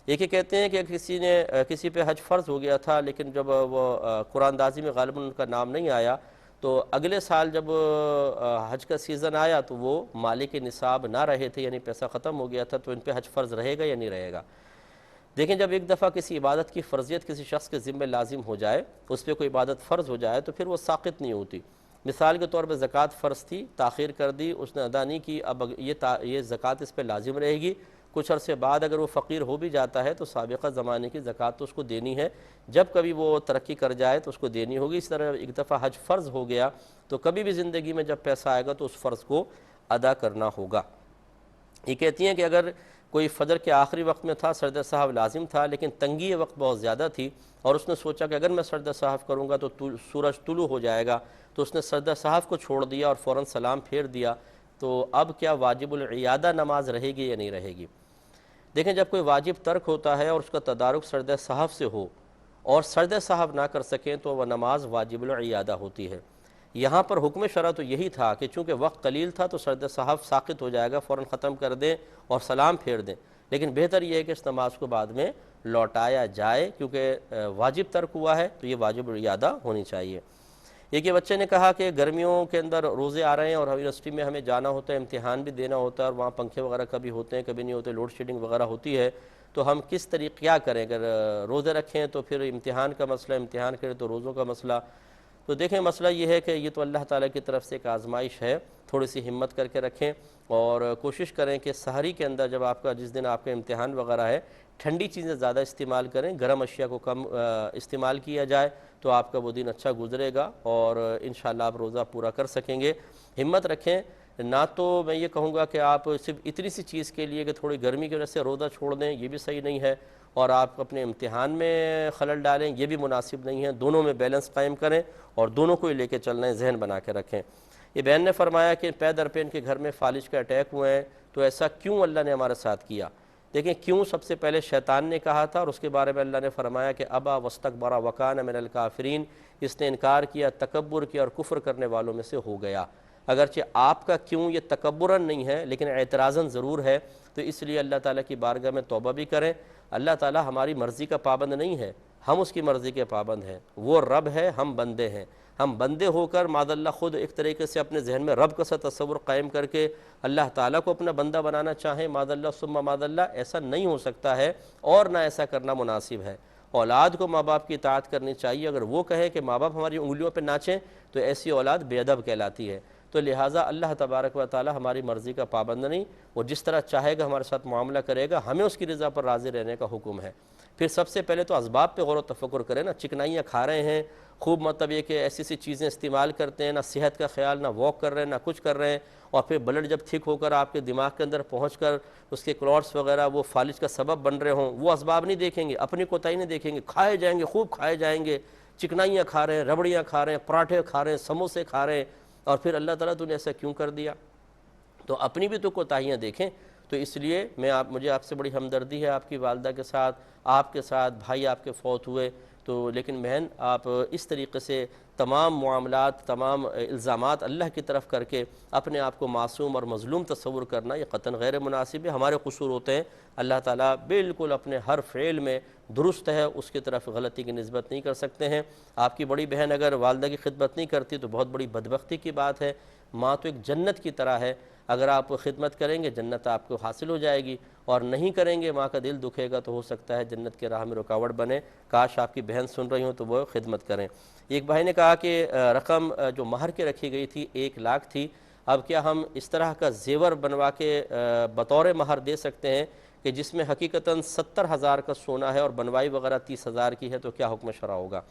ایک یہ کہتے ہیں کہ کسی پہ حج فرض ہو گیا تھا، لیکن جب وہ قرآن دازی میں غالباً ان کا نام نہیں آیا، تو اگلے سال جب حج کا سیزن آیا تو وہ مالک نصاب نہ رہے تھے، یعنی پیسہ ختم ہو گیا تھا، تو ان پہ حج فرض رہے گا یا نہیں رہے گا؟ دیکھیں، جب ایک دفعہ کسی عبادت کی فرضیت کسی شخص کے ذمہ لازم ہو جائے، اس پہ کوئی عبادت فرض ہو جائے، تو پھر وہ ساقط نہیں ہوتی۔ مثال کے طور پہ زکوٰۃ فرض تھی، تاخیر کر دی، اس نے ادا نہیں کی، اب یہ زکوٰۃ اس پہ لازم رہے گی۔ کچھ عرصے بعد اگر وہ فقیر ہو بھی جاتا ہے تو سابقہ زمانے کی زکوٰۃ تو اس کو دینی ہے، جب کبھی وہ ترقی کر جائے تو اس کو دینی ہوگی۔ اس طرح ایک دفعہ حج فرض ہو گیا تو کبھی بھی زندگی میں جب پیسہ آئے گا تو اس فرض کو ادا کرنا ہوگا۔ یہ کہتی ہیں کہ اگر کوئی فجر کے آخری وقت میں تھا، سجدہ سہو لازم تھا، لیکن تنگی وقت بہت زیادہ تھی، اور اس نے سوچا کہ اگر میں سجدہ سہو کروں گا تو سورج طلوع ہو جائے گا، تو اس نے سجدہ سہو کو چھوڑ دیا اور فوراً سلام پھیر دیا، تو اب کیا واجب العیادہ نماز رہے گی یا نہیں رہے گی؟ دیکھیں، جب کوئی واجب ترک ہوتا ہے اور اس کا تدارک سجدہ سہو سے ہو اور سجدہ سہو نہ کر سکیں تو وہ نماز واجب العیادہ ہوتی ہے۔ یہاں پر حکم شرع تو یہی تھا کہ چونکہ وقت قلیل تھا تو سجدہ سہو ساقط ہو جائے گا، فوراً ختم کر دیں اور سلام پھیر دیں، لیکن بہتر یہ ہے کہ اس نماز کو بعد میں لوٹایا جائے، کیونکہ واجب ترک ہوا ہے تو یہ واجب العیادہ ہونی چاہیے۔ ایک یہ بچے نے کہا کہ گرمیوں کے اندر روزے آ رہے ہیں اور یونیورسٹی میں ہمیں جانا ہوتا ہے، امتحان بھی دینا ہوتا ہے، اور وہاں پنکھے وغیرہ کبھی ہوتے ہیں کبھی نہیں ہوتے، لوڈ شیڈنگ وغیرہ ہوتی ہے، تو ہم کس طریقے کیا کریں؟ اگر روزے رکھیں تو پھر امتحان کا مسئلہ، امتحان کریں تو روزوں کا مسئلہ۔ تو دیکھیں، مسئلہ یہ ہے کہ یہ تو اللہ تعالیٰ کی طرف سے ایک آزمائش ہے، تھوڑی سی ہمت کر کے رکھیں اور کوشش کریں کہ سحری کے اندر جب جس دن آپ کا امتحان وغیرہ ہے، ٹھنڈی چیزیں زیادہ استعمال کریں، گرم اشیاء کو کم استعمال کیا جائے، تو آپ کا وہ دن اچھا گزرے گا اور انشاءاللہ آپ روزہ پورا کر سکیں گے۔ ہمت رکھیں، نہ تو میں یہ کہوں گا کہ آپ صرف اتنی سی چیز کے لیے کہ تھوڑی گرمی کی وجہ سے روزہ چھوڑ دیں، یہ بھی صحیح نہیں ہے، اور آپ اپنے امتحان میں خلل ڈالیں، یہ بھی مناسب نہیں ہے۔ دونوں میں بیلنس قائم کریں اور دونوں کو ہی لے کے چلنا ہے، ذہن بنا کے رکھیں۔ یہ بہن نے فرمایا کہ پے در پے ان کے گھر میں فالج کا اٹیک ہوئے ہیں، تو ایسا کیوں اللہ نے ہمارے ساتھ کیا؟ دیکھیں، کیوں سب سے پہلے شیطان نے کہا تھا، اور اس کے بارے میں اللہ نے فرمایا کہ ابا واستکبر وکان من الکافرین، اس نے انکار کیا، تکبر کیا اور کفر کرنے والوں میں سے ہو گیا۔ اگرچہ آپ کا کیوں یہ تکبراً نہیں ہے لیکن اعتراضاً ضرور ہے، تو اس لیے اللہ تعالیٰ کی بارگاہ میں توبہ بھی کریں۔ اللہ تعالیٰ ہماری مرضی کا پابند نہیں ہے، ہم اس کی مرضی کے پابند ہیں۔ وہ رب ہے، ہم بندے ہیں۔ ہم بندے ہو کر معاذ اللہ خود ایک طریقے سے اپنے ذہن میں رب کا سا تصور قائم کر کے اللہ تعالیٰ کو اپنا بندہ بنانا چاہیں، معاذ اللہ ثم معاذ اللہ، ایسا نہیں ہو سکتا ہے، اور نہ ایسا کرنا مناسب ہے۔ اولاد کو ماں باپ کی اطاعت کرنی چاہیے۔ اگر وہ کہے کہ ماں باپ ہماری انگلیوں پہ ناچیں تو ایسی اولاد بے ادب کہلاتی ہے۔ تو لہٰذا اللہ تبارک و تعالی ہماری مرضی کا پابند نہیں، وہ جس طرح چاہے گا ہمارے ساتھ معاملہ کرے گا، ہمیں اس کی رضا پر راضی رہنے کا حکم ہے۔ پھر سب سے پہلے تو اسباب پہ غور و تفکر کریں نا، چکنائیاں کھا رہے ہیں خوب، مطلب یہ کہ ایسی چیزیں استعمال کرتے ہیں، نہ صحت کا خیال، نہ واک کر رہے ہیں، نہ کچھ کر رہے ہیں، اور پھر بلڈ جب تھک ہو کر آپ کے دماغ کے اندر پہنچ کر اس کے کلوٹس وغیرہ وہ فالج کا سبب بن رہے ہوں، وہ اسباب نہیں دیکھیں گے، اپنی کوتاہی نہیں دیکھیں گے، کھائے جائیں گے، خوب کھائے جائیں گے، چکنائیاں کھا رہے ہیں، ربڑیاں کھا رہے ہیں، پراٹھے کھا رہے ہیں، سموسے کھا رہے ہیں، اور پھر اللہ تعالیٰ تو نے ایسا کیوں کر دیا؟ تو اپنی بھی تو کوتاہیاں دیکھیں۔ تو اس لیے مجھے آپ سے بڑی ہمدردی ہے، آپ کی والدہ کے ساتھ، آپ کے ساتھ، بھائی آپ کے فوت ہوئے، تو لیکن بہن آپ اس طریقے سے تمام معاملات، تمام الزامات اللہ کی طرف کر کے اپنے آپ کو معصوم اور مظلوم تصور کرنا یہ قطعاً غیر مناسب ہے۔ ہمارے قصور ہوتے ہیں، اللہ تعالیٰ بالکل اپنے ہر فعل میں درست ہے، اس کی طرف غلطی کی نسبت نہیں کر سکتے ہیں۔ آپ کی بڑی بہن اگر والدہ کی خدمت نہیں کرتی تو بہت بڑی بدبختی کی بات ہے۔ ماں تو ایک جنت کی طرح ہے، اگر آپ خدمت کریں گے جنت آپ کو حاصل ہو جائے گی، اور نہیں کریں گے ماں کا دل دکھے گا تو ہو سکتا ہے جنت کے راہ میں رکاوٹ بنے۔ کاش آپ کی بہن سن رہی ہوں تو وہ خدمت کریں۔ ایک بھائی نے کہا کہ رقم جو مہر کے رکھی گئی تھی 1 لاکھ تھی، اب کیا ہم اس طرح کا زیور بنوا کے بطور مہر دے سکتے ہیں کہ جس میں حقیقتاً 70,000 کا سونا ہے اور بنوائی وغیرہ 30,000 کی ہے، تو کیا حکم شرع ہوگا؟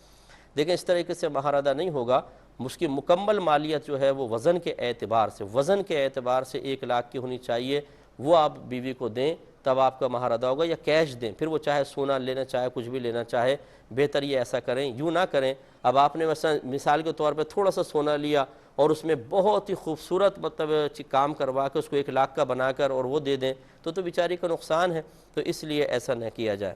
دیکھیں، اس طریقے سے مہر ادا نہیں ہوگا۔ اس کی مکمل مالیت جو ہے وہ وزن کے اعتبار سے 1 لاکھ کی ہونی چاہیے، وہ آپ بیوی کو دیں، تب آپ کا مہر ادا ہوگا، یا کیش دیں، پھر وہ چاہے سونا لینا چاہے کچھ بھی لینا چاہے، بہتر یہ ایسا کریں۔ یوں نہ کریں اب آپ نے مثال کے طور پہ تھوڑا سا سونا لیا اور اس میں بہت ہی خوبصورت مطلب کام کروا کے اس کو 1 لاکھ کا بنا کر اور وہ دے دیں، تو بیچاری کا نقصان ہے، تو اس لیے ایسا نہ کیا جائے۔